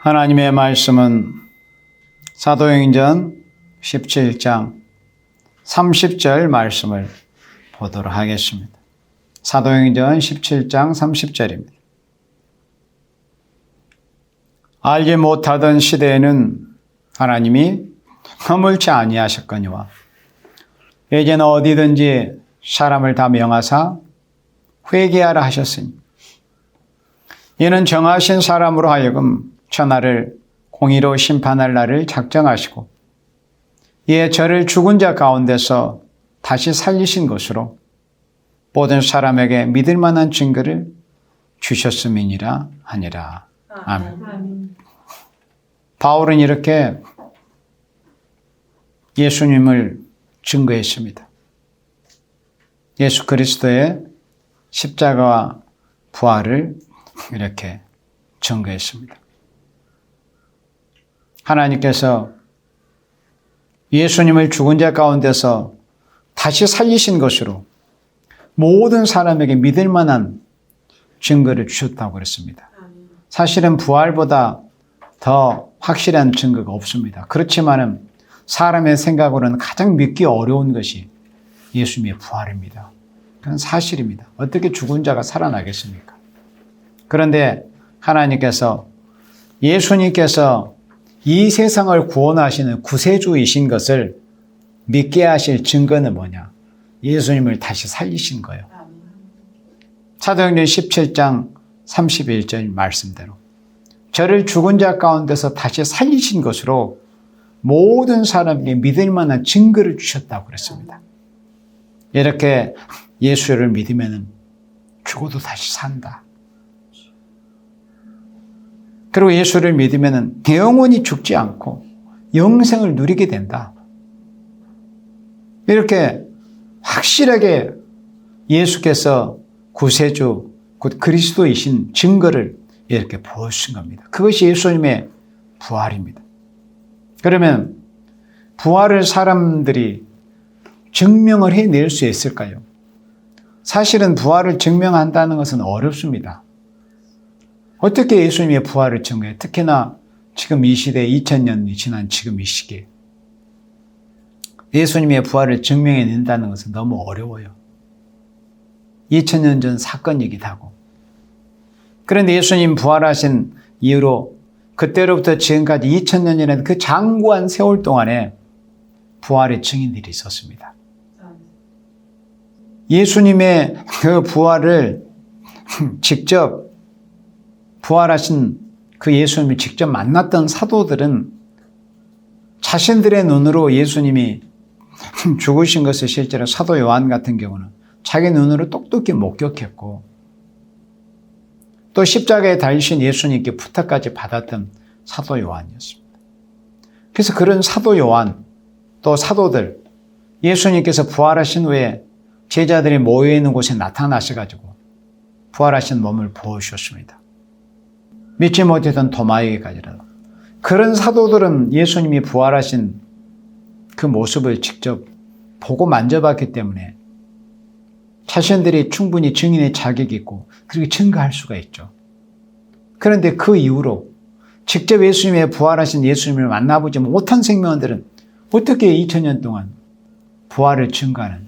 하나님의 말씀은 사도행전 17장 30절 말씀을 보도록 하겠습니다. 사도행전 17장 30절입니다. 알지 못하던 시대에는 하나님이 허물지 아니하셨거니와 이제는 어디든지 사람을 다 명하사 회개하라 하셨으니 이는 정하신 사람으로 하여금 천하를 공의로 심판할 날을 작정하시고 이에 저를 죽은 자 가운데서 다시 살리신 것으로 모든 사람에게 믿을 만한 증거를 주셨음이니라 하니라. 아멘. 바울은 이렇게 예수님을 증거했습니다. 예수 그리스도의 십자가와 부활을 이렇게 증거했습니다. 하나님께서 예수님을 죽은 자 가운데서 다시 살리신 것으로 모든 사람에게 믿을 만한 증거를 주셨다고 그랬습니다. 사실은 부활보다 더 확실한 증거가 없습니다. 그렇지만은 사람의 생각으로는 가장 믿기 어려운 것이 예수님의 부활입니다. 그건 사실입니다. 어떻게 죽은 자가 살아나겠습니까? 그런데 하나님께서 예수님께서 이 세상을 구원하시는 구세주이신 것을 믿게 하실 증거는 뭐냐? 예수님을 다시 살리신 거예요. 사도행전 17장 31절 말씀대로 저를 죽은 자 가운데서 다시 살리신 것으로 모든 사람에게 믿을 만한 증거를 주셨다고 그랬습니다. 이렇게 예수를 믿으면 죽어도 다시 산다. 그리고 예수를 믿으면 영원히 죽지 않고 영생을 누리게 된다. 이렇게 확실하게 예수께서 구세주, 곧 그리스도이신 증거를 이렇게 보여주신 겁니다. 그것이 예수님의 부활입니다. 그러면 부활을 사람들이 증명을 해낼 수 있을까요? 사실은 부활을 증명한다는 것은 어렵습니다. 어떻게 예수님의 부활을 증명해? 특히나 지금 이 시대에 2000년이 지난 지금 이 시기에 예수님의 부활을 증명해낸다는 것은 너무 어려워요. 2000년 전 사건이기도 하고. 그런데 예수님 부활하신 이후로 그때로부터 지금까지 2000년이라는 그 장구한 세월 동안에 부활의 증인들이 있었습니다. 예수님의 그 부활을 직접 부활하신 그 예수님이 직접 만났던 사도들은 자신들의 눈으로 예수님이 죽으신 것을 실제로 사도 요한 같은 경우는 자기 눈으로 똑똑히 목격했고 또 십자가에 달리신 예수님께 부탁까지 받았던 사도 요한이었습니다. 그래서 그런 사도 요한 또 사도들 예수님께서 부활하신 후에 제자들이 모여있는 곳에 나타나셔가지고 부활하신 몸을 보여주셨습니다. 믿지 못했던 도마에게까지라도. 그런 사도들은 예수님이 부활하신 그 모습을 직접 보고 만져봤기 때문에 자신들이 충분히 증인의 자격이 있고 그렇게 증거할 수가 있죠. 그런데 그 이후로 직접 예수님의 부활하신 예수님을 만나보지 못한 생명들은 어떻게 2000년 동안 부활을 증거하는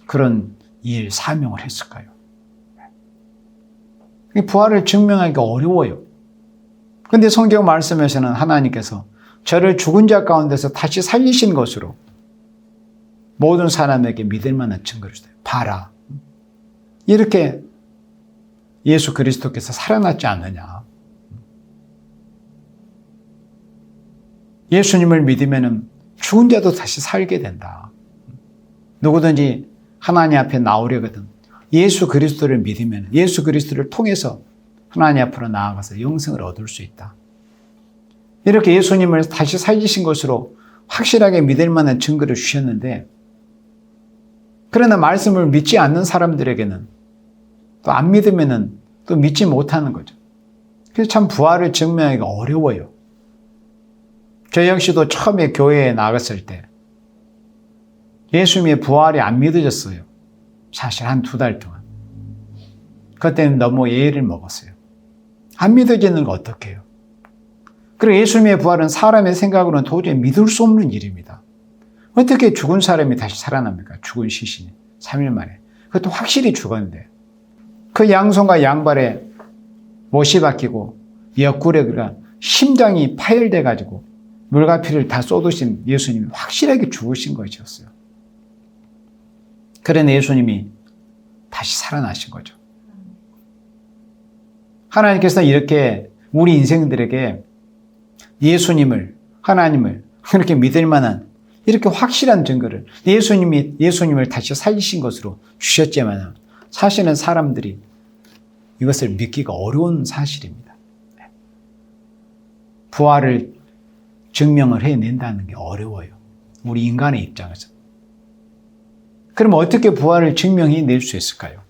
그런 일, 사명을 했을까요? 부활을 증명하기가 어려워요. 그런데 성경 말씀에서는 하나님께서 저를 죽은 자 가운데서 다시 살리신 것으로 모든 사람에게 믿을 만한 증거를 주세요. 봐라. 이렇게 예수 그리스도께서 살아났지 않느냐. 예수님을 믿으면 죽은 자도 다시 살게 된다. 누구든지 하나님 앞에 나오려거든 예수 그리스도를 믿으면 예수 그리스도를 통해서 하나님 앞으로 나아가서 영생을 얻을 수 있다. 이렇게 예수님을 다시 살리신 것으로 확실하게 믿을 만한 증거를 주셨는데 그러나 말씀을 믿지 않는 사람들에게는 또 안 믿으면 또 믿지 못하는 거죠. 그래서 참 부활을 증명하기가 어려워요. 저 역시도 처음에 교회에 나갔을 때 예수님의 부활이 안 믿어졌어요. 사실 한 2달 동안. 그때는 너무 예의를 먹었어요. 안 믿어지는 거 어떡해요? 그리고 예수님의 부활은 사람의 생각으로는 도저히 믿을 수 없는 일입니다. 어떻게 죽은 사람이 다시 살아납니까? 죽은 시신이 3일 만에. 그것도 확실히 죽었는데 그 양손과 양발에 못이 박히고 옆구리에 심장이 파열돼 가지고 물과 피를 다 쏟으신 예수님이 확실하게 죽으신 것이었어요. 그런 예수님이 다시 살아나신 거죠. 하나님께서 이렇게 우리 인생들에게 예수님을, 하나님을 그렇게 믿을 만한 이렇게 확실한 증거를 예수님을 다시 살리신 것으로 주셨지만 사실은 사람들이 이것을 믿기가 어려운 사실입니다. 부활을 증명을 해낸다는 게 어려워요. 우리 인간의 입장에서. 그럼 어떻게 부활을 증명해낼 수 있을까요?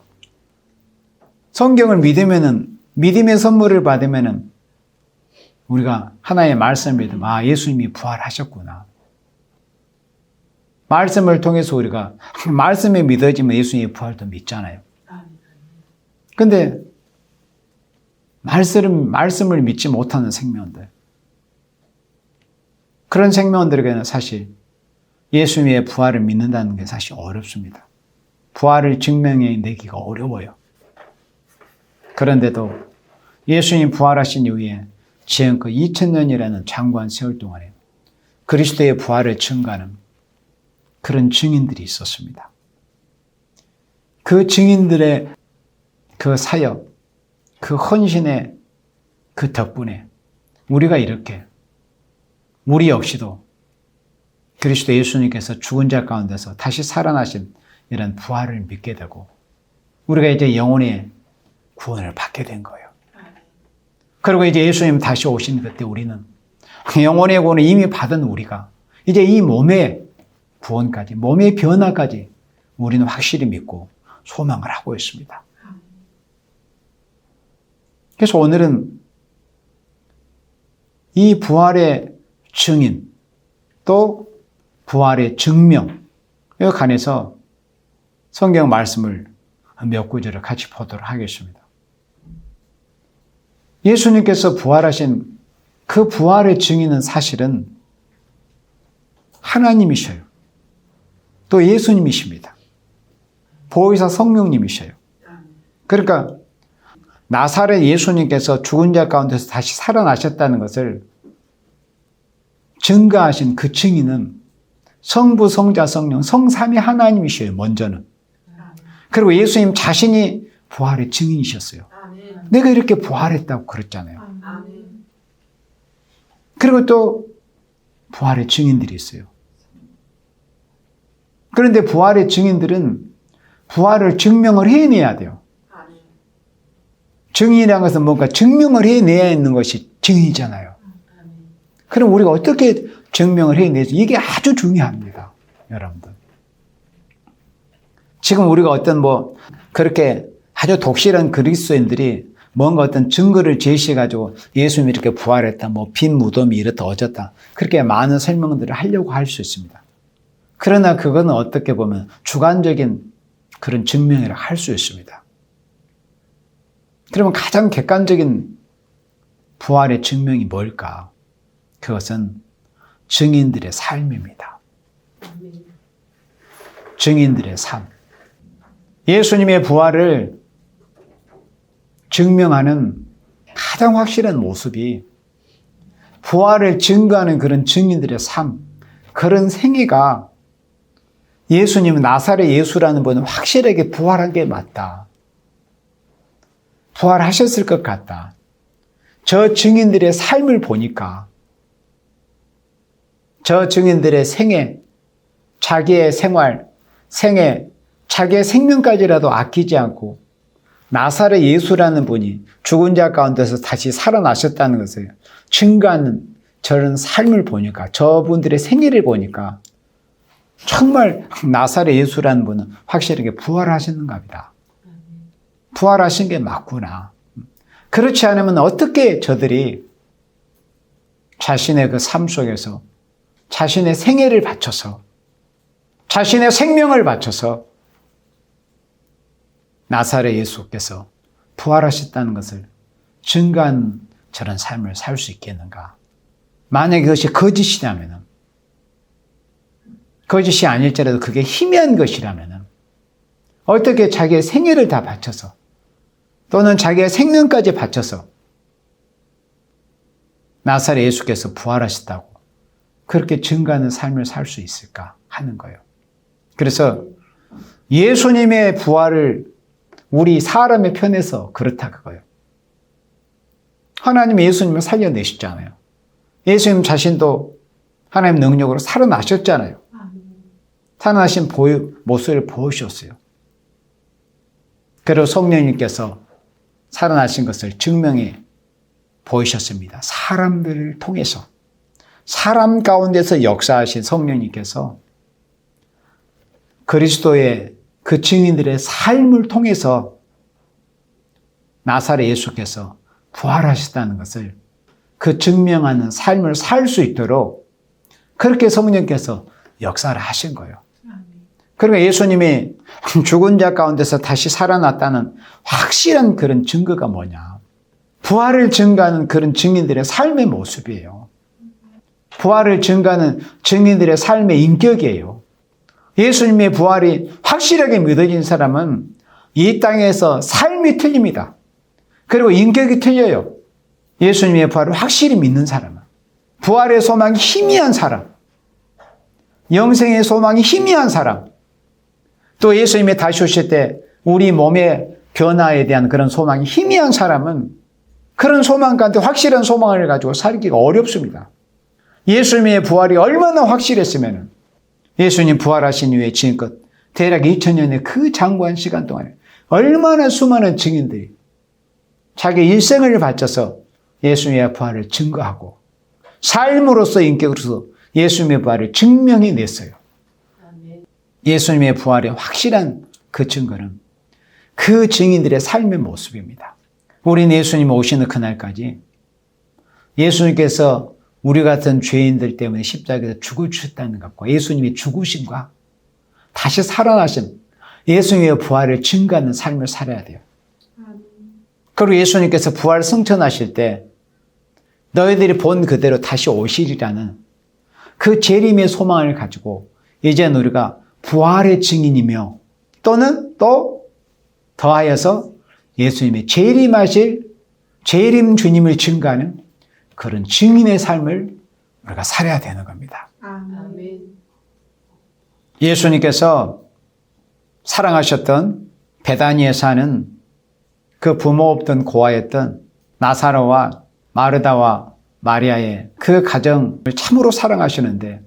성경을 믿으면은, 믿음의 선물을 받으면은 우리가 하나의 말씀을 믿으면 예수님이 부활하셨구나. 말씀을 통해서 우리가 말씀에 믿어지면 예수님의 부활도 믿잖아요. 근데 말씀을 믿지 못하는 생명들, 그런 생명들에게는 사실 예수님의 부활을 믿는다는 게 사실 어렵습니다. 부활을 증명해내기가 어려워요. 그런데도 예수님 부활하신 이후에 지금껏 2000년이라는 장구한 세월 동안에 그리스도의 부활을 증거하는 그런 증인들이 있었습니다. 그 증인들의 그 사역, 그 헌신의 그 덕분에 우리가 이렇게 우리 역시도 그리스도 예수님께서 죽은 자 가운데서 다시 살아나신 이런 부활을 믿게 되고 우리가 이제 영혼의 구원을 받게 된 거예요. 그리고 이제 예수님 다시 오신 그때 우리는 영혼의 구원을 이미 받은 우리가 이제 이 몸의 구원까지, 몸의 변화까지 우리는 확실히 믿고 소망을 하고 있습니다. 그래서 오늘은 이 부활의 증인 또 부활의 증명에 관해서 성경 말씀을 몇 구절을 같이 보도록 하겠습니다. 예수님께서 부활하신 그 부활의 증인은 사실은 하나님이셔요. 또 예수님이십니다. 보혜사 성령님이셔요. 그러니까 나사렛 예수님께서 죽은 자 가운데서 다시 살아나셨다는 것을 증거하신 그 증인은 성부, 성자, 성령, 성삼위 하나님이셔요. 먼저는. 그리고 예수님 자신이 부활의 증인이셨어요. 내가 이렇게 부활했다고 그랬잖아요. 그리고 또 부활의 증인들이 있어요. 그런데 부활의 증인들은 부활을 증명을 해내야 돼요. 증인이라는 것은 뭔가 증명을 해내야 있는 것이 증인이잖아요. 그럼 우리가 어떻게 증명을 해내지? 이게 아주 중요합니다. 여러분들. 지금 우리가 어떤 그렇게 아주 독실한 그리스도인들이 뭔가 어떤 증거를 제시해가지고 예수님이 이렇게 부활했다, 빈 무덤이 이렇다, 어졌다. 그렇게 많은 설명들을 하려고 할 수 있습니다. 그러나 그거는 어떻게 보면 주관적인 그런 증명이라 할 수 있습니다. 그러면 가장 객관적인 부활의 증명이 뭘까? 그것은 증인들의 삶입니다. 증인들의 삶. 예수님의 부활을 증명하는 가장 확실한 모습이 부활을 증거하는 그런 증인들의 삶, 그런 생애가 예수님은 나사렛 예수라는 분은 확실하게 부활한 게 맞다. 부활하셨을 것 같다. 저 증인들의 삶을 보니까 저 증인들의 생애, 자기의 생활, 생애, 자기의 생명까지라도 아끼지 않고 나사렛 예수라는 분이 죽은 자 가운데서 다시 살아나셨다는 것을 증거하는 저런 삶을 보니까, 저분들의 생애를 보니까 정말 나사렛 예수라는 분은 확실하게 부활하셨는가 보다. 부활하신 게 맞구나. 그렇지 않으면 어떻게 저들이 자신의 그 삶 속에서 자신의 생애를 바쳐서 자신의 생명을 바쳐서 나사렛 예수께서 부활하셨다는 것을 증거한 저런 삶을 살 수 있겠는가? 만약에 그것이 거짓이라면, 거짓이 아닐지라도 그게 희미한 것이라면 어떻게 자기의 생애를 다 바쳐서 또는 자기의 생명까지 바쳐서 나사렛 예수께서 부활하셨다고 그렇게 증거하는 삶을 살 수 있을까 하는 거예요. 그래서 예수님의 부활을 우리 사람의 편에서 그렇다 그거예요. 하나님 예수님을 살려내셨잖아요. 예수님 자신도 하나님 능력으로 살아나셨잖아요. 살아나신 모습을 보여주셨어요. 그리고 성령님께서 살아나신 것을 증명해 보이셨습니다. 사람들을 통해서, 사람 가운데서 역사하신 성령님께서 그리스도의 그 증인들의 삶을 통해서 나사렛 예수께서 부활하셨다는 것을 그 증명하는 삶을 살 수 있도록 그렇게 성령께서 역사를 하신 거예요. 그러니까 예수님이 죽은 자 가운데서 다시 살아났다는 확실한 그런 증거가 뭐냐? 부활을 증거하는 그런 증인들의 삶의 모습이에요. 부활을 증거하는 증인들의 삶의 인격이에요. 예수님의 부활이 확실하게 믿어진 사람은 이 땅에서 삶이 틀립니다. 그리고 인격이 틀려요. 예수님의 부활을 확실히 믿는 사람은. 부활의 소망이 희미한 사람, 영생의 소망이 희미한 사람, 또 예수님이 다시 오실 때 우리 몸의 변화에 대한 그런 소망이 희미한 사람은 그런 소망 가운데 확실한 소망을 가지고 살기가 어렵습니다. 예수님의 부활이 얼마나 확실했으면 예수님 부활하신 이후에 지금껏 대략 2000년의 그 장구한 시간 동안에 얼마나 수많은 증인들이 자기 일생을 바쳐서 예수님의 부활을 증거하고 삶으로서 인격으로서 예수님의 부활을 증명해냈어요. 예수님의 부활의 확실한 그 증거는 그 증인들의 삶의 모습입니다. 우리는 예수님 오시는 그날까지 예수님께서 우리 같은 죄인들 때문에 십자가에서 죽으셨다는 것과 예수님이 죽으심과 다시 살아나신 예수님의 부활을 증거하는 삶을 살아야 돼요. 그리고 예수님께서 부활 승천하실 때 너희들이 본 그대로 다시 오시리라는 그 재림의 소망을 가지고 이제 우리가 부활의 증인이며 또는 또 더하여서 예수님의 재림하실 재림 주님을 증거하는 그런 증인의 삶을 우리가 살아야 되는 겁니다. 아멘. 예수님께서 사랑하셨던 베다니에 사는 그 부모 없던 고아였던 나사로와 마르다와 마리아의 그 가정을 참으로 사랑하시는데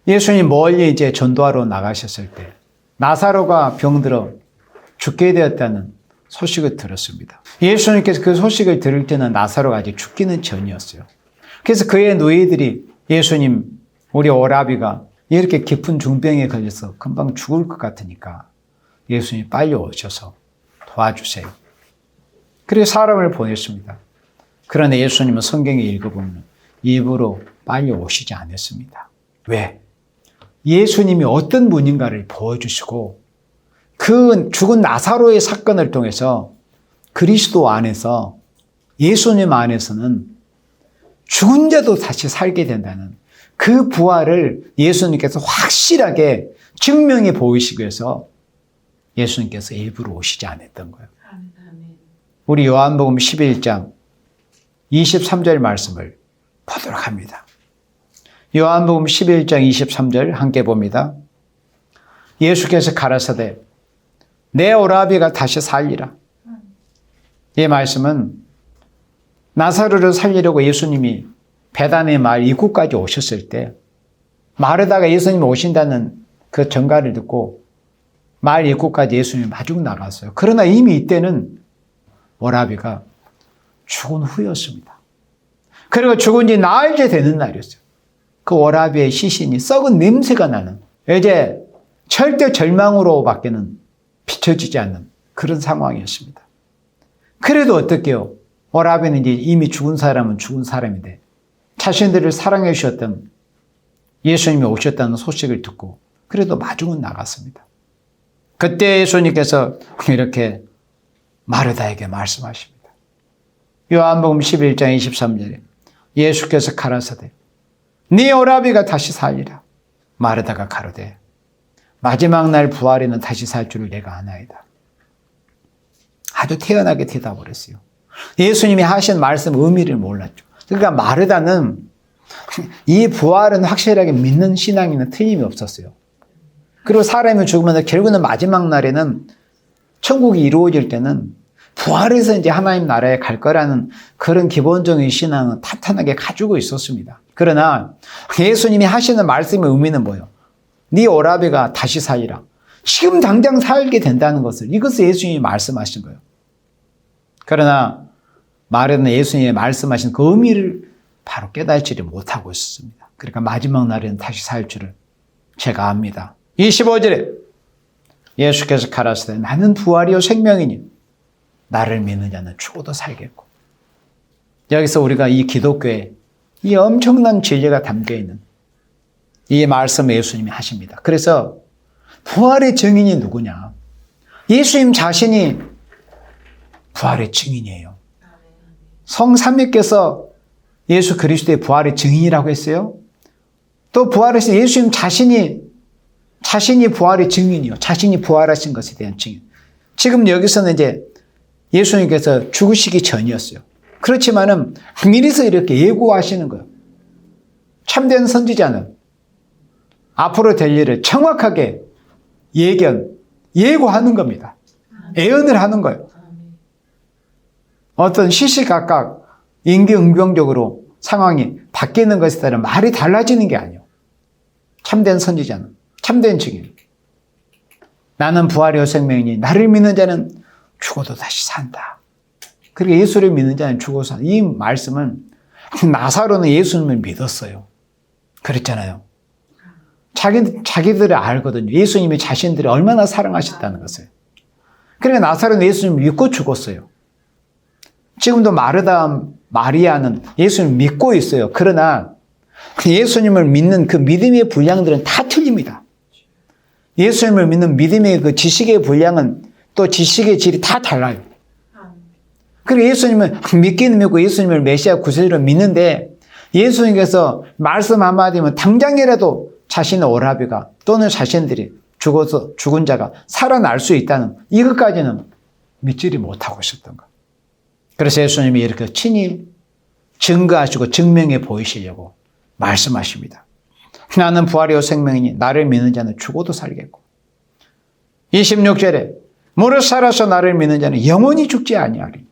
예수님 멀리 이제 전도하러 나가셨을 때 나사로가 병들어 죽게 되었다는 소식을 들었습니다. 예수님께서 그 소식을 들을 때는 나사로가 아직 죽기는 전이었어요. 그래서 그의 노예들이 예수님, 우리 오라비가 이렇게 깊은 중병에 걸려서 금방 죽을 것 같으니까 예수님 빨리 오셔서 도와주세요. 그래서 사람을 보냈습니다. 그런데 예수님은 성경에 읽어보면 일부러 빨리 오시지 않았습니다. 왜? 예수님이 어떤 분인가를 보여주시고 그 죽은 나사로의 사건을 통해서 그리스도 안에서 예수님 안에서는 죽은 자도 다시 살게 된다는 그 부활을 예수님께서 확실하게 증명해 보이시기 위해서 예수님께서 일부러 오시지 않았던 거예요. 우리 요한복음 11장 23절 말씀을 보도록 합니다. 요한복음 11장 23절 함께 봅니다. 예수께서 가라사대 내 오라비가 다시 살리라. 이 말씀은 나사로를 살리려고 예수님이 베다니의 마을 입구까지 오셨을 때 마르다가 예수님이 오신다는 그 전가를 듣고 마을 입구까지 예수님이 마중 나갔어요. 그러나 이미 이때는 오라비가 죽은 후였습니다. 그리고 죽은 지 나흘째 되는 날이었어요. 그 오라비의 시신이 썩은 냄새가 나는 이제 절대 절망으로밖에는 비춰지지 않는 그런 상황이었습니다. 그래도 어떡해요? 오라비는 이제 이미 죽은 사람은 죽은 사람인데 자신들을 사랑해 주셨던 예수님이 오셨다는 소식을 듣고 그래도 마중은 나갔습니다. 그때 예수님께서 이렇게 마르다에게 말씀하십니다. 요한복음 11장 23절에 예수께서 가라사대 네 오라비가 다시 살리라. 마르다가 가로되 마지막 날 부활에는 다시 살 줄을 내가 아나이다. 아주 태연하게 대답을 했어요. 예수님이 하신 말씀 의미를 몰랐죠. 그러니까 마르다는 이 부활은 확실하게 믿는 신앙에는 틀림이 없었어요. 그리고 사람이 죽으면 결국은 마지막 날에는 천국이 이루어질 때는 부활해서 이제 하나님 나라에 갈 거라는 그런 기본적인 신앙은 탄탄하게 가지고 있었습니다. 그러나 예수님이 하시는 말씀의 의미는 뭐예요? 네 오라비가 다시 살리라. 지금 당장 살게 된다는 것을, 이것을 예수님이 말씀하신 거예요. 그러나 마르다는 예수님이 말씀하신 그 의미를 바로 깨달지 못하고 있었습니다. 그러니까 마지막 날에는 다시 살 줄을 제가 압니다. 25절에 예수께서 가라사대 나는 부활이요 생명이니 나를 믿는 자는 죽어도 살겠고. 여기서 우리가 이 기독교에 이 엄청난 진리가 담겨있는 이 말씀을 예수님이 하십니다. 그래서 부활의 증인이 누구냐? 예수님 자신이 부활의 증인이에요. 성삼위께서 예수 그리스도의 부활의 증인이라고 했어요. 또 부활에서 예수님 자신이 부활의 증인이요. 자신이 부활하신 것에 대한 증인. 지금 여기서는 이제 예수님께서 죽으시기 전이었어요. 그렇지만은 미리서 이렇게 예고하시는 거예요. 참된 선지자는 앞으로 될 일을 정확하게 예고하는 겁니다. 예언을 하는 거예요. 어떤 시시각각 임기응변적으로 상황이 바뀌는 것에 따라 말이 달라지는 게 아니에요. 참된 선지자는, 참된 증인. 나는 부활이요 생명이니 나를 믿는 자는 죽어도 다시 산다. 그리고 예수를 믿는 자는 죽어도 산다. 이 말씀은 나사로는 예수님을 믿었어요. 그랬잖아요. 자기들이 알거든요. 예수님이 자신들을 얼마나 사랑하셨다는 것을. 그러니까 나사로는 예수님을 믿고 죽었어요. 지금도 마르다, 마리아는 예수님을 믿고 있어요. 그러나 예수님을 믿는 그 믿음의 분량들은 다 틀립니다. 예수님을 믿는 믿음의 그 지식의 분량은 또 지식의 질이 다 달라요. 그리고 예수님을 믿기는 믿고 예수님을 메시아 구세주로 믿는데 예수님께서 말씀 한마디면 당장이라도 자신의 오라비가 또는 자신들이 죽어서 죽은 자가 살아날 수 있다는 이것까지는 믿지를 못하고 있었던 것. 그래서 예수님이 이렇게 친히 증거하시고 증명해 보이시려고 말씀하십니다. 나는 부활이요 생명이니 나를 믿는 자는 죽어도 살겠고. 26절에 무릇 살아서 나를 믿는 자는 영원히 죽지 아니하리.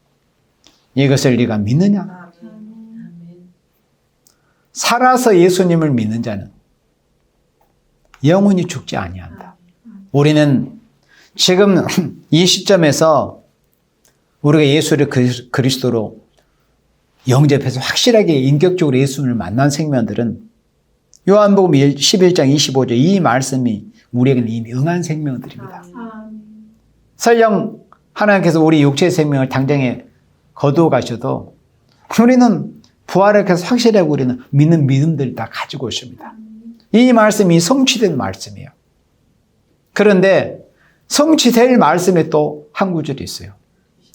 이것을 네가 믿느냐? 살아서 예수님을 믿는 자는 영원히 죽지 아니한다. 우리는 지금 이 시점에서 우리가 예수를 그리스도로 영접해서 확실하게 인격적으로 예수님을 만난 생명들은 요한복음 11장 25절 이 말씀이 우리에게는 이미 응한 생명들입니다. 설령 하나님께서 우리 육체의 생명을 당장에 거두어 가셔도 우리는 부활을 해서 확실하게 우리는 믿는 믿음들을 다 가지고 있습니다. 이 말씀이 성취된 말씀이에요. 그런데 성취될 말씀에 또 한 구절이 있어요.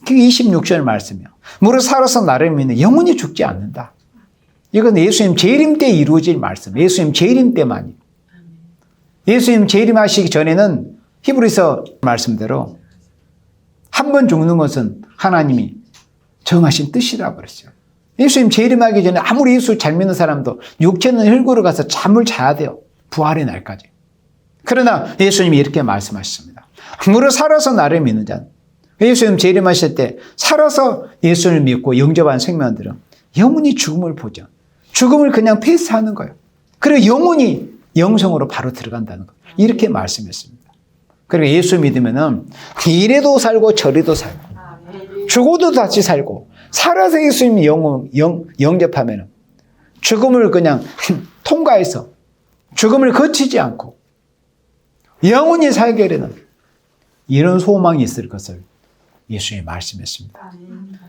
그게 26절 말씀이에요. 무릇 살아서 나를 믿는 영원히 죽지 않는다. 이건 예수님 재림 때 이루어질 말씀. 예수님 재림 때만이. 예수님 재림하시기 전에는 히브리서 말씀대로 한 번 죽는 것은 하나님이 정하신 뜻이라고 그랬어요. 예수님 재림하기 전에 아무리 예수 잘 믿는 사람도 육체는 흙으로 가서 잠을 자야 돼요. 부활의 날까지. 그러나 예수님이 이렇게 말씀하셨습니다. 무릇 살아서 나를 믿는 자는 예수님 재림하실 때 살아서 예수를 믿고 영접한 생명들은 영원히 죽음을 보죠. 죽음을 그냥 패스하는 거예요. 그리고 영원히 영성으로 바로 들어간다는 거예요. 이렇게 말씀했습니다. 그리고 예수 믿으면은 이래도 살고 저래도 살고 죽어도 다시 살고 살아서 예수님 영접하면 죽음을 그냥 통과해서 죽음을 거치지 않고 영원히 살게 되는 이런 소망이 있을 것을 예수님이 말씀했습니다.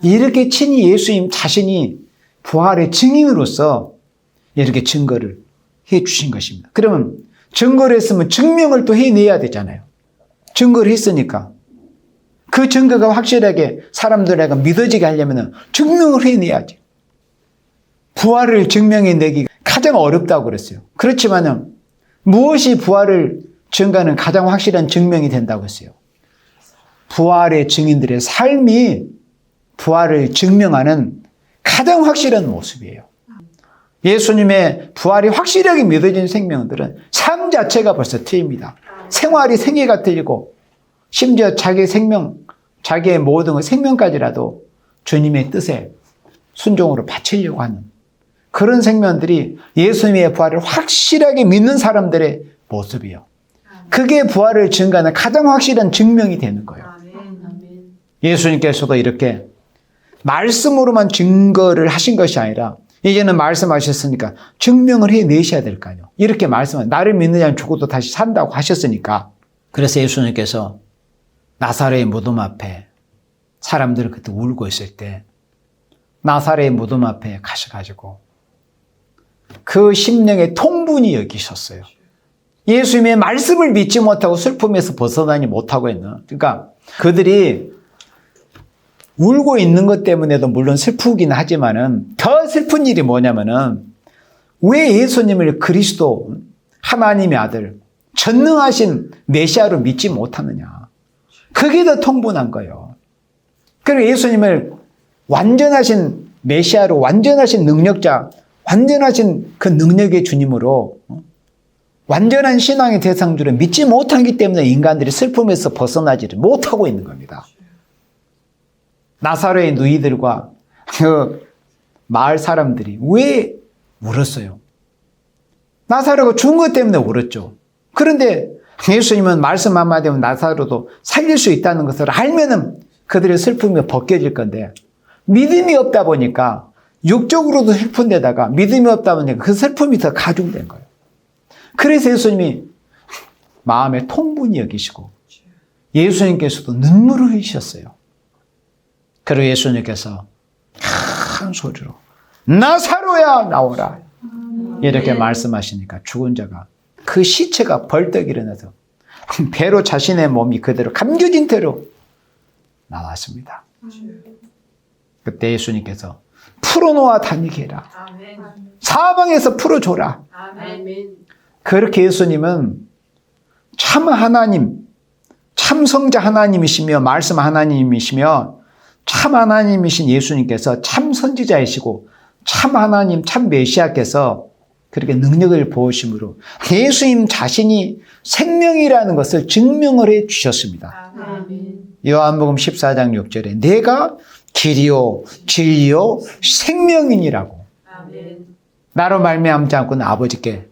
이렇게 친히 예수님 자신이 부활의 증인으로서 이렇게 증거를 해 주신 것입니다. 그러면 증거를 했으면 증명을 또 해내야 되잖아요. 증거를 했으니까 그 증거가 확실하게 사람들에게 믿어지게 하려면 증명을 해내야지. 부활을 증명해내기 가장 어렵다고 그랬어요. 그렇지만은 무엇이 부활을 증가하는 가장 확실한 증명이 된다고 했어요? 부활의 증인들의 삶이 부활을 증명하는 가장 확실한 모습이에요. 예수님의 부활이 확실하게 믿어진 생명들은 삶 자체가 벌써 틀립니다. 생활이 생애가 틀리고 심지어 자기의 생명, 자기의 모든 생명까지라도 주님의 뜻에 순종으로 바치려고 하는 그런 생명들이 예수님의 부활을 확실하게 믿는 사람들의 모습이에요. 그게 부활을 증가하는 가장 확실한 증명이 되는 거예요. 예수님께서도 이렇게 말씀으로만 증거를 하신 것이 아니라 이제는 말씀하셨으니까 증명을 해내셔야 될 거 아니에요. 이렇게 나를 믿는 자는 죽어도 다시 산다고 하셨으니까. 그래서 예수님께서 나사렛의 무덤 앞에 사람들이 그때 울고 있을 때 나사렛의 무덤 앞에 가셔가지고 그 심령의 통분이 여기셨어요. 예수님의 말씀을 믿지 못하고 슬픔에서 벗어나지 못하고 있는, 그러니까 그들이 울고 있는 것 때문에도 물론 슬프긴 하지만은 더 슬픈 일이 뭐냐면은 왜 예수님을 그리스도 하나님의 아들 전능하신 메시아로 믿지 못하느냐. 그게 더 통분한 거예요. 그리고 예수님을 완전하신 메시아로, 완전하신 능력자, 완전하신 그 능력의 주님으로 완전한 신앙의 대상들을 믿지 못하기 때문에 인간들이 슬픔에서 벗어나지를 못하고 있는 겁니다. 나사렛의 누이들과 그 마을 사람들이 왜 울었어요? 나사로가 죽은 것 때문에 울었죠. 그런데 예수님은 말씀 한마디 하면 나사로도 살릴 수 있다는 것을 알면은 그들의 슬픔이 벗겨질 건데 믿음이 없다 보니까 육적으로도 슬픈 데다가 믿음이 없다 보니까 그 슬픔이 더 가중된 거예요. 그래서 예수님이 마음에 통분이 여기시고 예수님께서도 눈물을 흘리셨어요. 그리고 예수님께서 큰 소리로 나사로야 나오라 이렇게 말씀하시니까 죽은 자가 그 시체가 벌떡 일어나서 배로 자신의 몸이 그대로 감겨진 채로 나왔습니다. 그때 예수님께서 풀어놓아 다니게 해라. 사방에서 풀어줘라. 그렇게 예수님은 참 하나님, 참 성자 하나님이시며 말씀 하나님이시며 참 하나님이신 예수님께서 참 선지자이시고 참 하나님, 참 메시아께서 그렇게 능력을 부으심으로 예수님 자신이 생명이라는 것을 증명을 해 주셨습니다. 요한복음 14장 6절에 내가 길이요 진리요 생명이니라고. 나로 말미암지 않고는 아버지께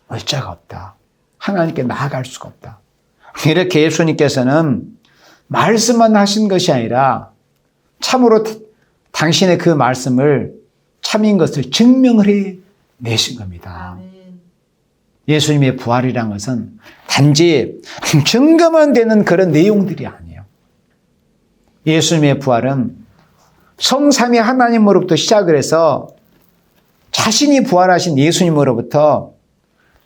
올 자가 없다. 하나님께 나아갈 수가 없다. 이렇게 예수님께서는 말씀만 하신 것이 아니라 참으로 당신의 그 말씀을 참인 것을 증명을 해내신 겁니다. 예수님의 부활이란 것은 단지 증거만 되는 그런 내용들이 아니에요. 예수님의 부활은 성삼위 하나님으로부터 시작을 해서 자신이 부활하신 예수님으로부터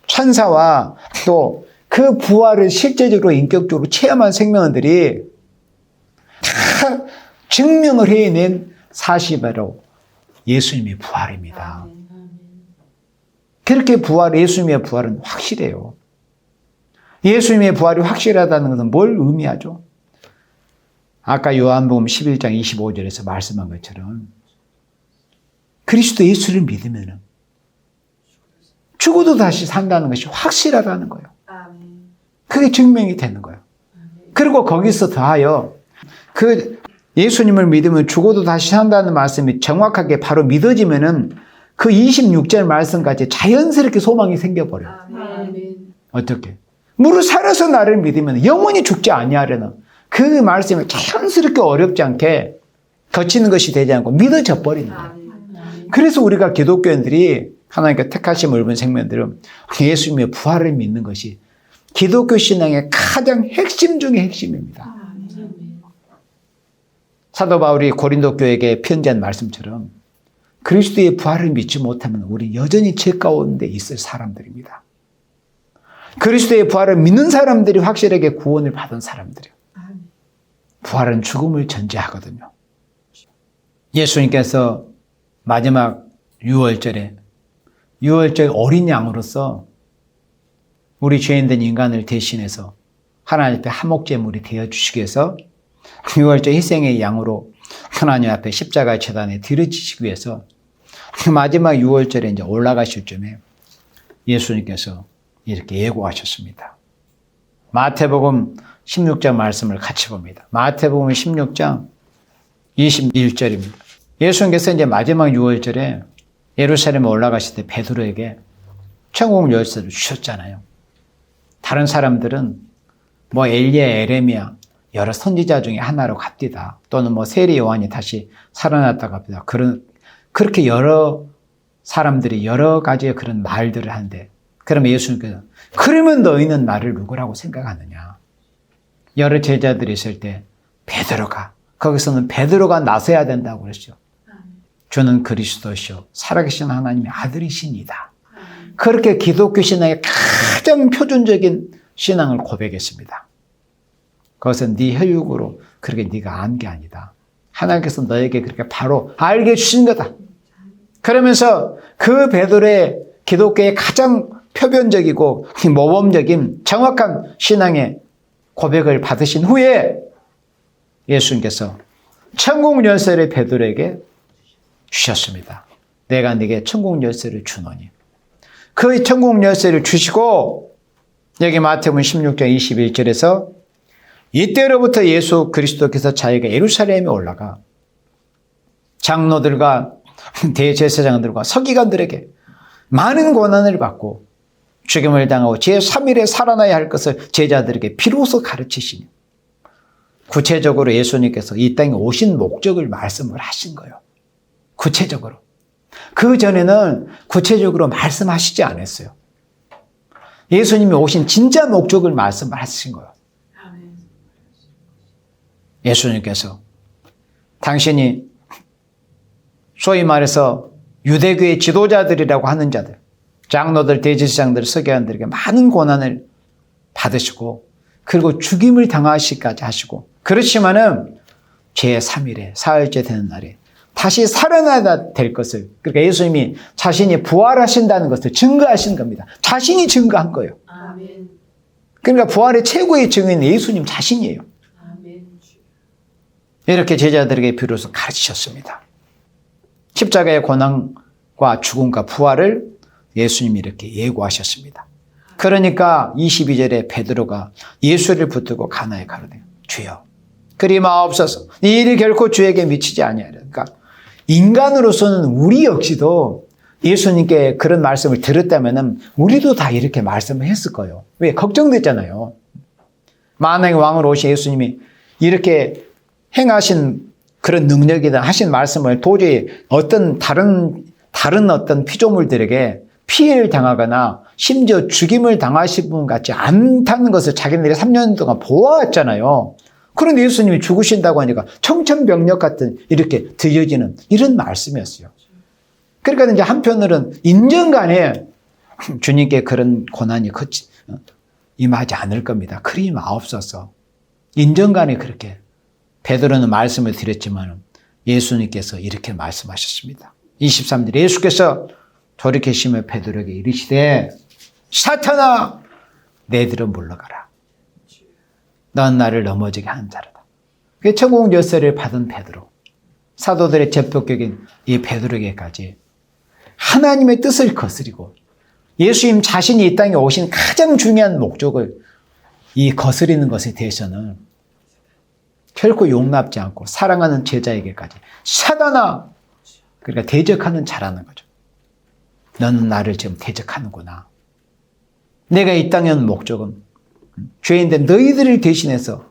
천사와 또 그 부활을 실제적으로 인격적으로 체험한 생명들이 다 증명을 해낸 사실이 바로 예수님의 부활입니다. 그렇게 예수님의 부활은 확실해요. 예수님의 부활이 확실하다는 것은 뭘 의미하죠? 아까 요한복음 11장 25절에서 말씀한 것처럼 그리스도 예수를 믿으면 죽어도 다시 산다는 것이 확실하다는 거예요. 그게 증명이 되는 거예요. 그리고 거기서 더하여 그 예수님을 믿으면 죽어도 다시 산다는 말씀이 정확하게 바로 믿어지면은 그 26절 말씀까지 자연스럽게 소망이 생겨버려요. 어떻게? 무릇 살아서 나를 믿으면 영원히 죽지 아니하려는 그 말씀이 자연스럽게 어렵지 않게 거치는 것이 되지 않고 믿어져 버리는 거예요. 그래서 우리가 기독교인들이 하나님께 택하심을 입은 생명들은 예수님의 부활을 믿는 것이 기독교 신앙의 가장 핵심 중의 핵심입니다. 사도 바울이 고린도 교회에게 편지한 말씀처럼 그리스도의 부활을 믿지 못하면 우리 여전히 죄 가운데 있을 사람들입니다. 그리스도의 부활을 믿는 사람들이 확실하게 구원을 받은 사람들이에요. 부활은 죽음을 전제하거든요. 예수님께서 마지막 유월절에 어린 양으로서 우리 죄인된 인간을 대신해서 하나님 앞에 화목제물이 되어주시기 위해서 유월절 희생의 양으로 하나님 앞에 십자가의 제단에 드려지시기 위해서 마지막 유월절에 이제 올라가실 쯤에 예수님께서 이렇게 예고하셨습니다. 마태복음 16장 말씀을 같이 봅니다. 마태복음 16장 21절입니다. 예수님께서 이제 마지막 유월절에 예루살렘에 올라가실 때 베드로에게 천국 열쇠를 주셨잖아요. 다른 사람들은 뭐 엘리야, 에레미야 여러 선지자 중에 하나로 갑디다. 또는 뭐 세리 요한이 다시 살아났다 갑디다. 그렇게 여러 사람들이 여러 가지의 그런 말들을 하는데, 그러면 예수님께서 그러면 너희는 나를 누구라고 생각하느냐? 여러 제자들이 있을 때 거기서는 베드로가 나서야 된다고 그랬죠. 주는 그리스도시요 살아계신 하나님의 아들이시니다. 그렇게 기독교 신앙의 가장 표준적인 신앙을 고백했습니다. 그것은 네 혈육으로 그렇게 네가 안 게 아니다. 하나님께서 너에게 그렇게 바로 알게 해주신 거다. 그러면서 그 베드로의 기독교의 가장 표변적이고 모범적인 정확한 신앙의 고백을 받으신 후에 예수님께서 천국 열쇠를 베드로에게 주셨습니다. 내가 네게 천국 열쇠를 주노니. 그 천국 열쇠를 주시고 여기 마태복음 16장 21절에서 이때로부터 예수 그리스도께서 자기가 예루살렘에 올라가 장로들과 대제사장들과 서기관들에게 많은 고난을 받고 죽임을 당하고 제3일에 살아나야 할 것을 제자들에게 비로소 가르치시니, 구체적으로 예수님께서 이 땅에 오신 목적을 말씀을 하신 거예요. 구체적으로. 그 전에는 구체적으로 말씀하시지 않았어요. 예수님이 오신 진짜 목적을 말씀하신 거예요. 예수님께서 당신이 소위 말해서 유대교의 지도자들이라고 하는 자들, 장로들, 대제사장들, 서기관들에게 많은 고난을 받으시고 그리고 죽임을 당하시기까지 하시고, 그렇지만은 제3일에 사흘째 되는 날에 다시 살아나야 될 것을, 그러니까 예수님이 자신이 부활하신다는 것을 증거하신 겁니다. 자신이 증거한 거예요. 아멘. 그러니까 부활의 최고의 증인은 예수님 자신이에요. 아멘. 이렇게 제자들에게 비로소 가르치셨습니다. 십자가의 고난과 죽음과 부활을 예수님이 이렇게 예고하셨습니다. 그러니까 22절에 베드로가 예수를 붙들고 가나에 가로되 주여 그리 마옵소서, 이 일이 결코 주에게 미치지 아니하리라. 그러니까 인간으로서는 우리 역시도 예수님께 그런 말씀을 들었다면 우리도 다 이렇게 말씀을 했을 거예요. 왜? 걱정됐잖아요. 만왕의 왕으로 오신 예수님이 이렇게 행하신 그런 능력이나 하신 말씀을 도저히 어떤 다른 어떤 피조물들에게 피해를 당하거나 심지어 죽임을 당하신 분 같지 않다는 것을 자기네들이 3년 동안 보아왔잖아요. 그런데 예수님이 죽으신다고 하니까 청천벽력 같은 이렇게 들려지는 이런 말씀이었어요. 그러니까 이제 한편으로는 인정간에 주님께 그런 고난이 임하지 않을 겁니다. 그리 마옵소서. 인정간에 그렇게 베드로는 말씀을 드렸지만 예수님께서 이렇게 말씀하셨습니다. 23절 예수께서 돌이키시며 베드로에게 이르시되 사탄아 내 뒤로 물러가라. 넌 나를 넘어지게 하는 자로다. 그 천국 열쇠를 받은 베드로, 사도들의 제법격인 이 베드로에게까지 하나님의 뜻을 거스리고 예수님 자신이 이 땅에 오신 가장 중요한 목적을 이 거스리는 것에 대해서는 결코 용납지 않고 사랑하는 제자에게까지 사단아, 그러니까 대적하는 자라는 거죠. 너는 나를 지금 대적하는구나. 내가 이 땅에 온 목적은 죄인된 너희들을 대신해서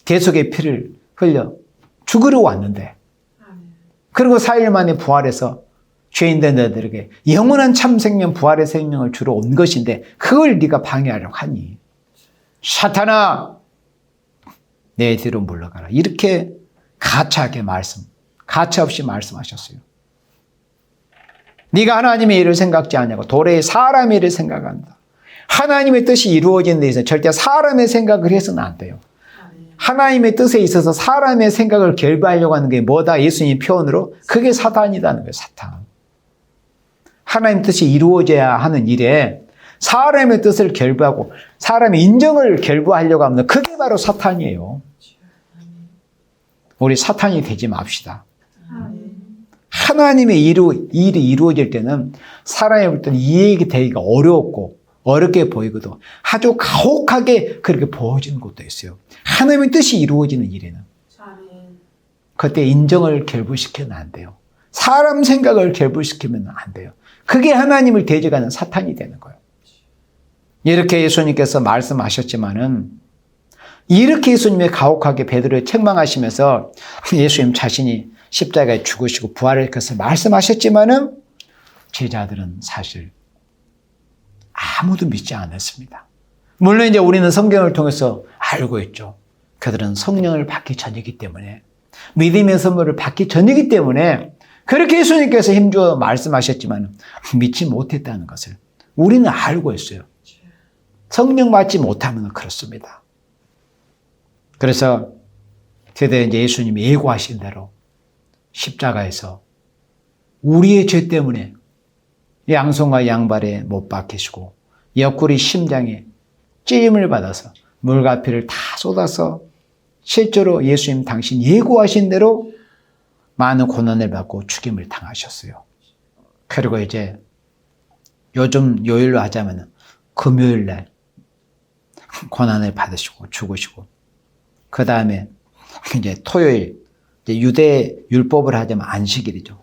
대속의 피를 흘려 죽으러 왔는데, 그리고 4일 만에 부활해서 죄인된 너희들에게 영원한 참 생명, 부활의 생명을 주러 온 것인데 그걸 네가 방해하려고 하니 사탄아 내 뒤로 물러가라. 이렇게 가차하게 가차없이 말씀하셨어요. 네가 하나님의 일을 생각지 않냐고 도래의 사람의 일을 생각한다. 하나님의 뜻이 이루어지는 데 있어서 절대 사람의 생각을 해서는 안 돼요. 하나님의 뜻에 있어서 사람의 생각을 결부하려고 하는 게 뭐다? 예수님 표현으로 그게 사탄이라는 거예요. 사탄. 하나님 뜻이 이루어져야 하는 일에 사람의 뜻을 결부하고 사람의 인정을 결부하려고 하면 그게 바로 사탄이에요. 우리 사탄이 되지 맙시다. 하나님의 일이 이루어질 때는 사람이 볼 때는 이해가 되기가 어렵고 어렵게 보이거든. 아주 가혹하게 그렇게 보여지는 것도 있어요. 하나님의 뜻이 이루어지는 일에는. 그때 인정을 결부시키면 안 돼요. 사람 생각을 결부시키면 안 돼요. 그게 하나님을 대적하는 사탄이 되는 거예요. 이렇게 예수님께서 말씀하셨지만은 이렇게 예수님이 가혹하게 베드로를 책망하시면서 예수님 자신이 십자가에 죽으시고 부활할 것을 말씀하셨지만은 제자들은 사실 아무도 믿지 않았습니다. 물론 이제 우리는 성경을 통해서 알고 있죠. 그들은 성령을 받기 전이기 때문에 믿음의 선물을 받기 전이기 때문에 그렇게 예수님께서 힘주어 말씀하셨지만 믿지 못했다는 것을 우리는 알고 있어요. 성령 받지 못하면 그렇습니다. 그래서 그때 이제 예수님이 예고하신 대로 십자가에서 우리의 죄 때문에 양손과 양발에 못 박히시고 옆구리 심장에 찌임을 받아서 물과 피를 다 쏟아서 실제로 예수님 당신 예고하신 대로 많은 고난을 받고 죽임을 당하셨어요. 그리고 이제 요즘 요일로 하자면 금요일 날 고난을 받으시고 죽으시고 그 다음에 이제 토요일 이제 유대 율법을 하자면 안식일이죠.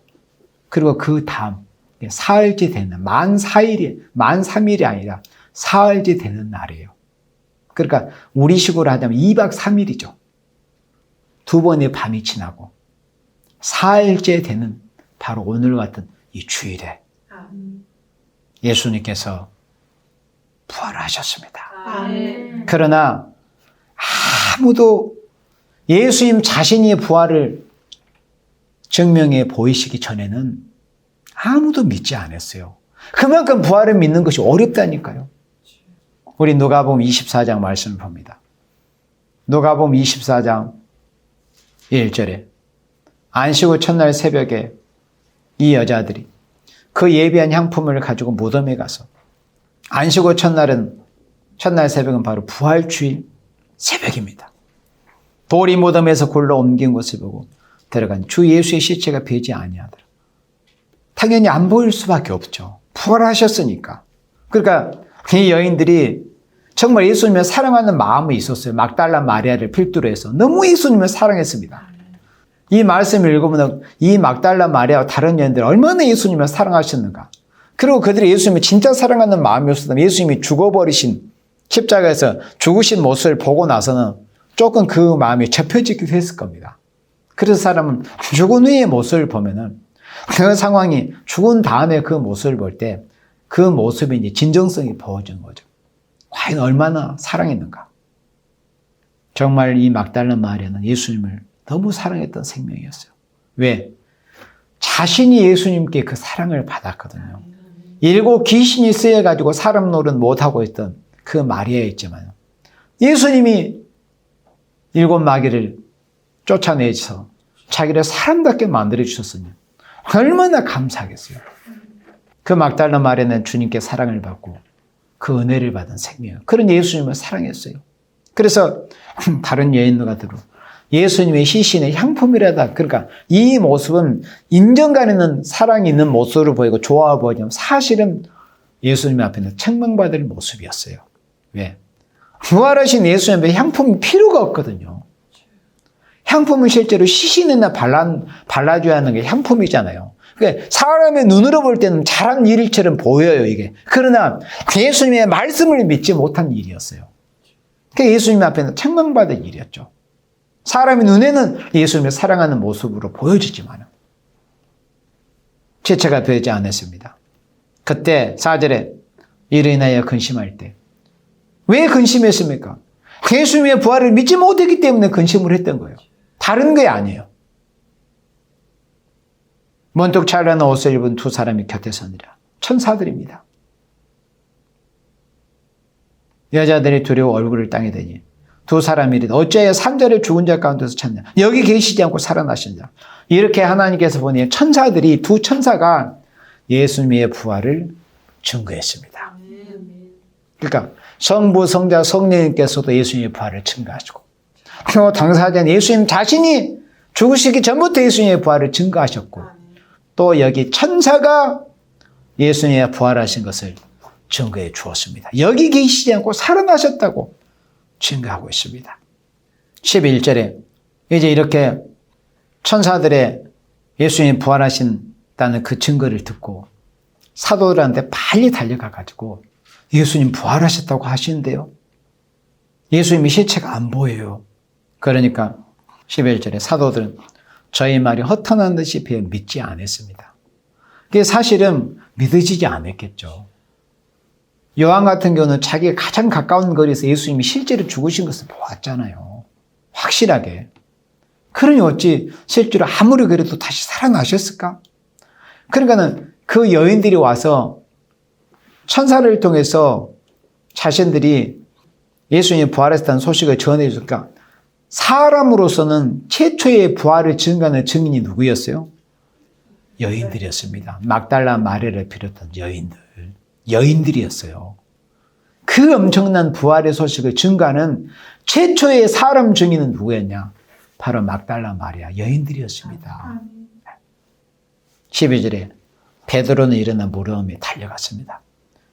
그리고 그 다음 사흘째 되는 만 3일이 아니라 사흘째 되는 날이에요. 그러니까 우리식으로 하자면 2박 3일이죠. 두 번의 밤이 지나고 사흘째 되는 바로 오늘 같은 이 주일에 예수님께서 부활하셨습니다. 그러나 아무도 예수님 자신이 부활을 증명해 보이시기 전에는 아무도 믿지 않았어요. 그만큼 부활을 믿는 것이 어렵다니까요. 우리 누가복음 24장 말씀을 봅니다. 누가복음 24장 1절에 안식 후 첫날 새벽에 이 여자들이 그 예비한 향품을 가지고 무덤에 가서 안식 후 첫날 새벽은 바로 부활주일 새벽입니다. 돌이 무덤에서 굴러 옮긴 것을 보고 들어간 주 예수의 시체가 배지 아니하더라. 당연히 안 보일 수밖에 없죠. 부활하셨으니까. 그러니까 이 여인들이 정말 예수님을 사랑하는 마음이 있었어요. 막달라 마리아를 필두로 해서 너무 예수님을 사랑했습니다. 이 말씀을 읽으면 이 막달라 마리아와 다른 여인들이 얼마나 예수님을 사랑하셨는가. 그리고 그들이 예수님을 진짜 사랑하는 마음이었다면 예수님이 죽어버리신 십자가에서 죽으신 모습을 보고 나서는 조금 그 마음이 접혀지기도 했을 겁니다. 그래서 사람은 죽은 후의 모습을 보면은 그 상황이 죽은 다음에 그 모습을 볼 때 그 모습이 이제 진정성이 보여지는 거죠. 과연 얼마나 사랑했는가. 정말 이 막달라 마리아는 예수님을 너무 사랑했던 생명이었어요. 왜? 자신이 예수님께 그 사랑을 받았거든요. 7 귀신이 쓰여가지고 사람 노릇 못하고 있던 그 마리아였지만 예수님이 7 마귀를 쫓아내서 자기를 사람답게 만들어주셨으니 얼마나 감사하겠어요. 그 막달라 마리아는 주님께 사랑을 받고 그 은혜를 받은 생명이에요. 그런 예수님을 사랑했어요. 그래서 다른 여인들과도 예수님의 시신의 향품이라다. 그러니까 이 모습은 인정가는 사랑이 있는 모습으로 보이고 좋아 보이지만 사실은 예수님 앞에는 책망받을 모습이었어요. 왜? 부활하신 예수님의 향품이 필요가 없거든요. 향품은 실제로 시신에나 발라줘야 하는 게 향품이잖아요. 그러니까 사람의 눈으로 볼 때는 잘한 일처럼 보여요, 이게. 그러나 예수님의 말씀을 믿지 못한 일이었어요. 그러니까 예수님 앞에는 책망받을 일이었죠. 사람의 눈에는 예수님을 사랑하는 모습으로 보여지지만 지체가 되지 않았습니다. 그때 4절에 이로 인하여 근심할 때 왜 근심했습니까? 예수님의 부활을 믿지 못했기 때문에 근심을 했던 거예요. 다른 게 아니에요. 문득 찬란한 옷을 입은 2 사람이 곁에 서니라. 천사들입니다. 여자들이 두려워 얼굴을 땅에 대니 2 사람이 이르되 어찌하여 산자를 죽은 자 가운데서 찾냐? 여기 계시지 않고 살아나신 자. 이렇게 하나님께서 보니 천사들이 2 천사가 예수님의 부활을 증거했습니다. 그러니까 성부, 성자, 성령님께서도 예수님의 부활을 증거하시고 또 당사자는 예수님 자신이 죽으시기 전부터 예수님의 부활을 증거하셨고 또 여기 천사가 예수님의 부활하신 것을 증거해 주었습니다. 여기 계시지 않고 살아나셨다고 증거하고 있습니다. 11절에 이제 이렇게 천사들의 예수님이 부활하신다는 그 증거를 듣고 사도들한테 빨리 달려가가지고 예수님 부활하셨다고 하시는데요. 예수님의 시체가 안 보여요. 그러니까 11절에 사도들은 저희 말이 허탄한 듯이 배워 믿지 않았습니다. 그게 사실은 믿어지지 않았겠죠. 요한 같은 경우는 자기가 가장 가까운 거리에서 예수님이 실제로 죽으신 것을 보았잖아요. 확실하게. 그러니 어찌 실제로 아무리 그래도 다시 살아나셨을까? 그러니까는 그 여인들이 와서 천사를 통해서 자신들이 예수님이 부활했다는 소식을 전해 주니까 사람으로서는 최초의 부활을 증거하는 증인이 누구였어요? 여인들이었습니다. 막달라 마리아를 비롯한 여인들이었어요. 그 엄청난 부활의 소식을 증거하는 최초의 사람 증인은 누구였냐? 바로 막달라 마리아 여인들이었습니다. 12절에 베드로는 일어나 무덤에 달려갔습니다.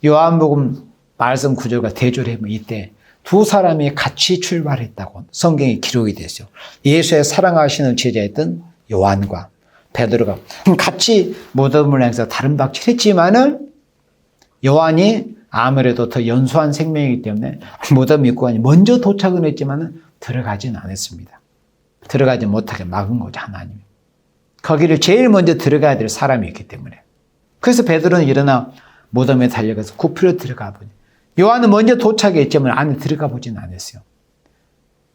요한복음 말씀 구조가 대조되면 이때 두 사람이 같이 출발했다고 성경에 기록이 됐어요. 예수의 사랑하시는 제자였던 요한과 베드로가 같이 무덤을 향해서 다른 박질을 했지만은 요한이 아무래도 더 연소한 생명이기 때문에 무덤 입구에 먼저 도착은 했지만은 들어가지는 않았습니다. 들어가지 못하게 막은 거죠, 하나님이. 거기를 제일 먼저 들어가야 될 사람이 있기 때문에. 그래서 베드로는 일어나 무덤에 달려가서 굽히려 들어가 보니 요한은 먼저 도착했지만 안에 들어가 보지는 않았어요.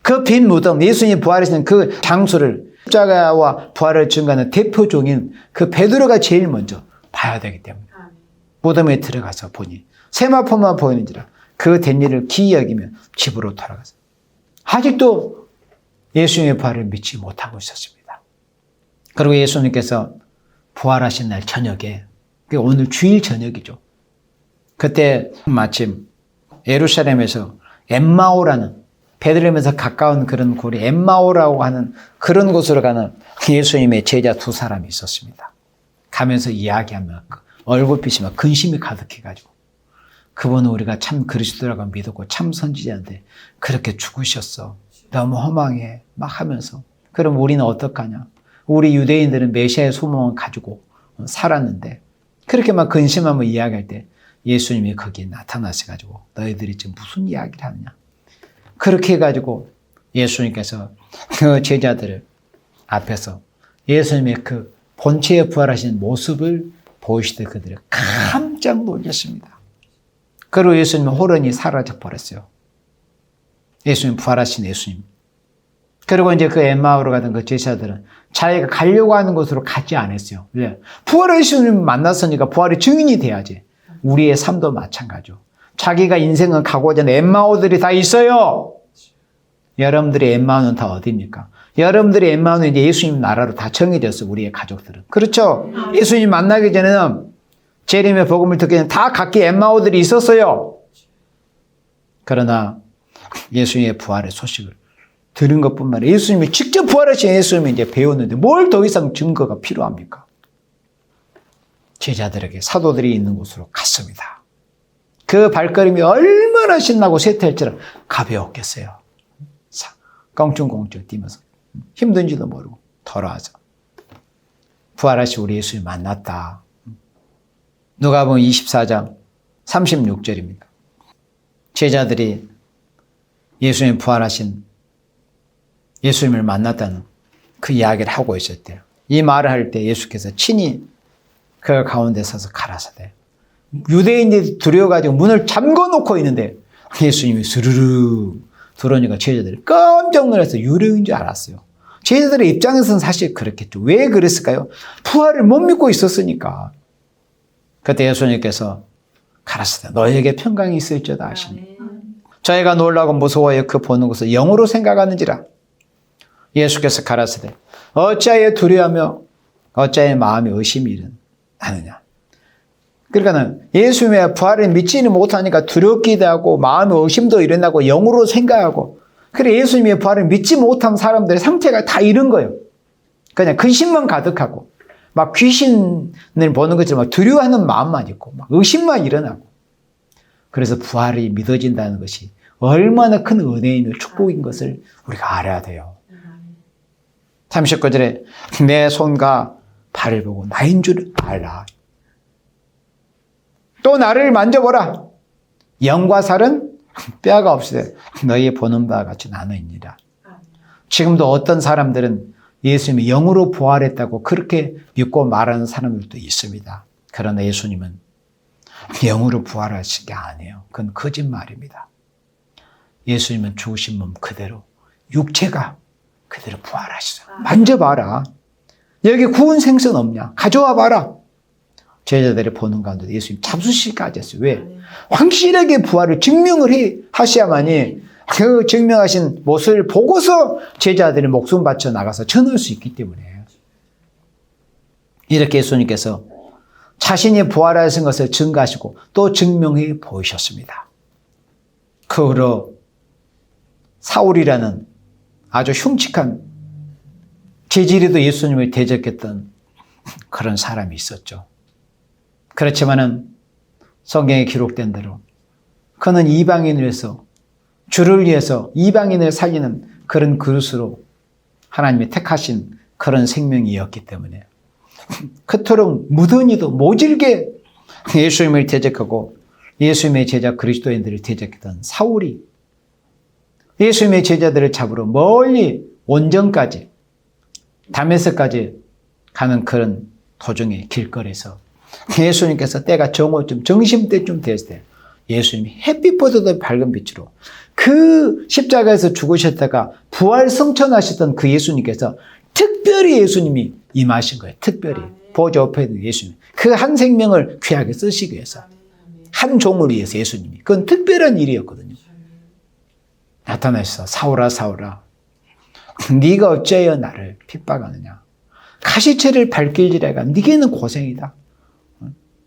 그 빈 무덤, 예수님이 부활하시는 그 장소를 십자가와 부활을 증거하는 대표종인 그 베드로가 제일 먼저 봐야 되기 때문에 무덤에 들어가서 보니 세마포만 보이는지라 그 된 일을 기이 여기며 집으로 돌아갔어요. 아직도 예수님의 부활을 믿지 못하고 있었습니다. 그리고 예수님께서 부활하신 날 저녁에, 오늘 주일 저녁이죠. 그때 마침 예루살렘에서 엠마오라는 베들레헴에서 가까운 그런 고리 엠마오라고 하는 그런 곳으로 가는 예수님의 제자 두 사람이 있었습니다. 가면서 이야기하며 얼굴빛이 막 근심이 가득해가지고 그분은 우리가 참 그리스도라고 믿었고 참 선지자인데 그렇게 죽으셨어. 너무 허망해. 막 하면서 그럼 우리는 어떡하냐. 우리 유대인들은 메시아의 소망을 가지고 살았는데 그렇게 막 근심하며 이야기할 때 예수님이 거기에 나타나셔가지고 너희들이 지금 무슨 이야기를 하느냐. 그렇게 해가지고 예수님께서 그 제자들을 앞에서 예수님의 그 본체에 부활하신 모습을 보이시되 그들을 깜짝 놀랐습니다. 그리고 예수님은 호련히 사라져 버렸어요. 예수님 부활하신 예수님. 그리고 이제 그 엠마오로 가던 그 제자들은 자기가 가려고 하는 곳으로 가지 않았어요. 왜? 부활의 예수님 만났으니까 부활의 증인이 돼야지. 우리의 삶도 마찬가지죠. 자기가 인생을 가고자 하는 엠마오들이 다 있어요. 여러분들의 엠마오는 다 어디입니까? 여러분들의 엠마오는 이제 예수님 나라로 다 정해졌어요. 우리의 가족들은. 그렇죠? 예수님 만나기 전에는 재림의 복음을 듣기 전에 다 각기 엠마오들이 있었어요. 그러나 예수님의 부활의 소식을 들은 것뿐만 아니라 예수님이 직접 부활하신 예수님이 이제 배웠는데 뭘 더 이상 증거가 필요합니까? 제자들에게 사도들이 있는 곳으로 갔습니다. 그 발걸음이 얼마나 신나고 쇠퇴할지라 가벼웠겠어요. 껑충껑충 뛰면서 힘든지도 모르고 돌아와서 부활하신 우리 예수님 만났다. 누가복음 24장 36절입니다. 제자들이 예수님 부활하신 예수님을 만났다는 그 이야기를 하고 있을 때 이 말을 할 때 예수께서 친히 그 가운데 서서 가라사대 유대인들이 두려워가지고 문을 잠궈놓고 있는데 예수님이 스르르 들어오니까 제자들이 깜짝 놀라서 유령인 줄 알았어요. 제자들의 입장에서는 사실 그렇겠죠. 왜 그랬을까요? 부활을 못 믿고 있었으니까. 그때 예수님께서 가라사대 너에게 평강이 있을지어다 하시니 저희가 놀라고 무서워하여 그 보는 것을 영으로 생각하는지라. 예수께서 가라사대 어찌하여 두려워하며 어찌하여 마음에 의심이 일어나느냐. 그러니까는 예수님의 부활을 믿지는 못하니까 두렵기도 하고 마음의 의심도 일어나고 영으로 생각하고, 그래 예수님의 부활을 믿지 못한 사람들의 상태가 다 이런 거예요. 그냥 근심만 가득하고 막 귀신을 보는 것처럼 두려워하는 마음만 있고 막 의심만 일어나고. 그래서 부활이 믿어진다는 것이 얼마나 큰 은혜이며 축복인 것을 우리가 알아야 돼요. 39절에 내 손과 발을 보고 나인 줄 알라. 또 나를 만져보라. 영과 살은 뼈가 없으되 너희 보는 바와 같이 나누니라. 지금도 어떤 사람들은 예수님이 영으로 부활했다고 그렇게 믿고 말하는 사람들도 있습니다. 그러나 예수님은 영으로 부활하신 게 아니에요. 그건 거짓말입니다. 예수님은 죽으신 몸 그대로, 육체가 그대로 부활하시죠. 만져봐라. 여기 구운 생선 없냐? 가져와 봐라. 제자들이 보는 가운데 예수님 잡수시까지 했어요. 왜? 확실하게 부활을 증명을 하셔야만이 그 증명하신 모습을 보고서 제자들이 목숨 바쳐 나가서 전할 수 있기 때문에. 이렇게 예수님께서 자신이 부활하신 것을 증거하시고 또 증명해 보이셨습니다. 그 후로 사울이라는 아주 흉측한 재질에도 예수님을 대적했던 그런 사람이 있었죠. 그렇지만은 성경에 기록된 대로 그는 이방인을 위해서, 주를 위해서 이방인을 살리는 그런 그릇으로 하나님이 택하신 그런 생명이었기 때문에 그토록 무던히도 모질게 예수님을 대적하고 예수님의 제자 그리스도인들을 대적했던 사울이 예수님의 제자들을 잡으러 멀리 온전까지 다메섹까지 가는 그런 도중에 길거리에서 예수님께서 때가 정오쯤 점심때쯤 됐을 때 예수님이 햇빛보다도 밝은 빛으로 그 십자가에서 죽으셨다가 부활 성천하셨던 그 예수님께서 특별히 예수님이 임하신 거예요. 특별히 보좌 옆에 있는 예수님, 그 한 생명을 귀하게 쓰시기 위해서, 한 종을 위해서 예수님이. 그건 특별한 일이었거든요. 나타나셔서 사울아 사울아 네가 어찌하여 나를 핍박하느냐. 가시체를 발길질해가 네게는 고생이다.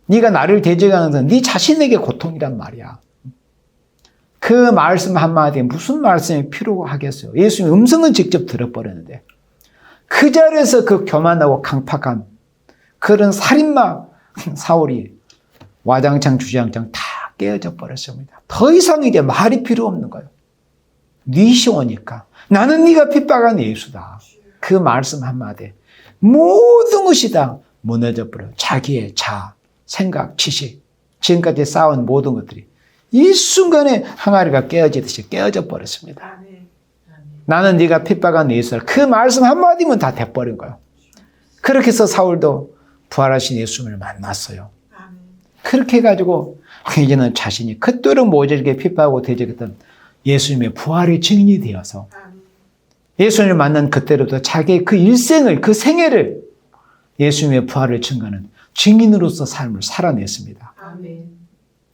네가 나를 대적하는 것은 네 자신에게 고통이란 말이야. 그 말씀 한마디에 무슨 말씀이 필요하겠어요. 예수님의 음성은 직접 들어버렸는데 그 자리에서 그 교만하고 강팍한 그런 살인마 사울이 와장창 주장창 다 깨어져 버렸습니다. 더 이상 이제 말이 필요 없는 거예요. 네 시오니까 나는 네가 핍박한 예수다. 그 말씀 한마디에 모든 것이 다 무너져 버려요. 자기의 자아, 생각, 지식, 지금까지 쌓아온 모든 것들이 이 순간에 항아리가 깨어지듯이 깨어져 버렸습니다. 나는 네가 핍박한 예수라. 그 말씀 한마디면 다 돼버린 거예요. 그렇게 해서 사울도 부활하신 예수님을 만났어요. 그렇게 해가지고 이제는 자신이 그토록 모질게 핍박하고 대적했던 예수님의 부활의 증인이 되어서 예수님을 만난 그때로부터 자기의 그 일생을, 그 생애를 예수님의 부활을 증거하는 증인으로서 삶을 살아냈습니다.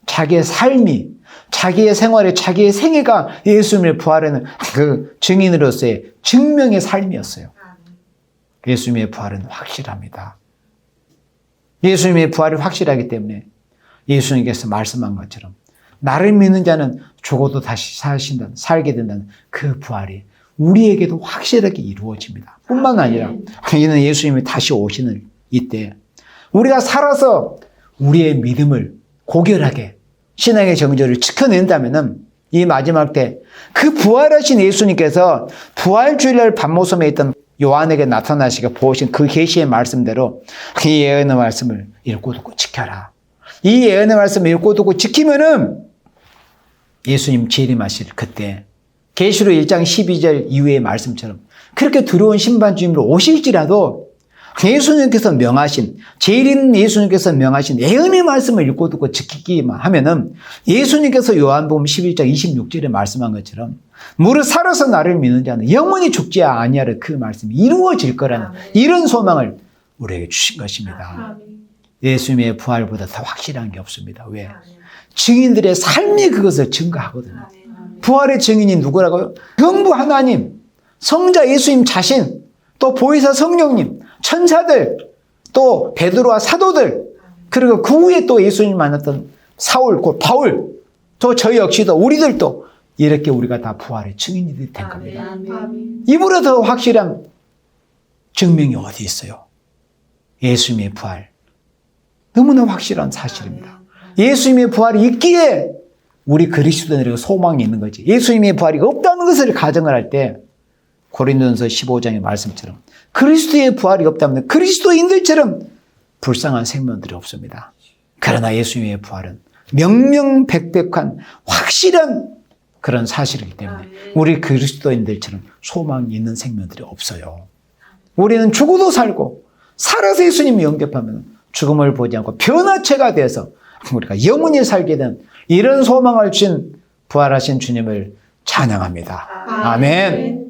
자기의 삶이, 자기의 생활에, 자기의 생애가 예수님의 부활에는 그 증인으로서의 증명의 삶이었어요. 예수님의 부활은 확실합니다. 예수님의 부활이 확실하기 때문에 예수님께서 말씀한 것처럼 나를 믿는 자는 죽어도 다시 살게 된다는 그 부활이 우리에게도 확실하게 이루어집니다. 뿐만 아니라 이는 예수님이 다시 오시는 이때 우리가 살아서 우리의 믿음을 고결하게 신앙의 정절을 지켜낸다면 이 마지막 때 그 부활하신 예수님께서 부활주일날 밤모섬에 있던 요한에게 나타나시고 보신 그 계시의 말씀대로 이 예언의 말씀을 읽고 듣고 지켜라. 이 예언의 말씀을 읽고 듣고 지키면은 예수님 재림하실 그때 계시록 1장 12절 이후의 말씀처럼 그렇게 두려운 신반주임으로 오실지라도 예수님께서 명하신, 제일 있는 예수님께서 명하신 예언의 말씀을 읽고 듣고 지키기만 하면은 예수님께서 요한복음 11장 26절에 말씀한 것처럼 무릇 살아서 나를 믿는 자는 영원히 죽지 아니하리 그 말씀이 이루어질 거라는 이런 소망을 우리에게 주신 것입니다. 예수님의 부활보다 더 확실한 게 없습니다. 왜? 증인들의 삶이 그것을 증거하거든요. 부활의 증인이 누구라고요? 영부 하나님, 성자 예수님 자신, 또 보혜사 성령님, 천사들, 또 베드로와 사도들, 그리고 그 후에 또 예수님 만났던 사울, 곧 바울, 또 저 역시도 우리들도 이렇게 우리가 다 부활의 증인이 된 겁니다. 이보다 더 확실한 증명이 어디 있어요? 예수님의 부활. 너무나 확실한 사실입니다. 예수님의 부활이 있기에 우리 그리스도인에게 소망이 있는 거지. 예수님의 부활이 없다는 것을 가정을 할 때 고린도전서 15장의 말씀처럼 그리스도의 부활이 없다면 그리스도인들처럼 불쌍한 생명들이 없습니다. 그러나 예수님의 부활은 명명백백한 확실한 그런 사실이기 때문에 우리 그리스도인들처럼 소망이 있는 생명들이 없어요. 우리는 죽어도 살고 살아서 예수님을 영접하면 죽음을 보지 않고 변화체가 되어서 우리가 영원히 살게 된 이런 소망을 주신 부활하신 주님을 찬양합니다. 아멘.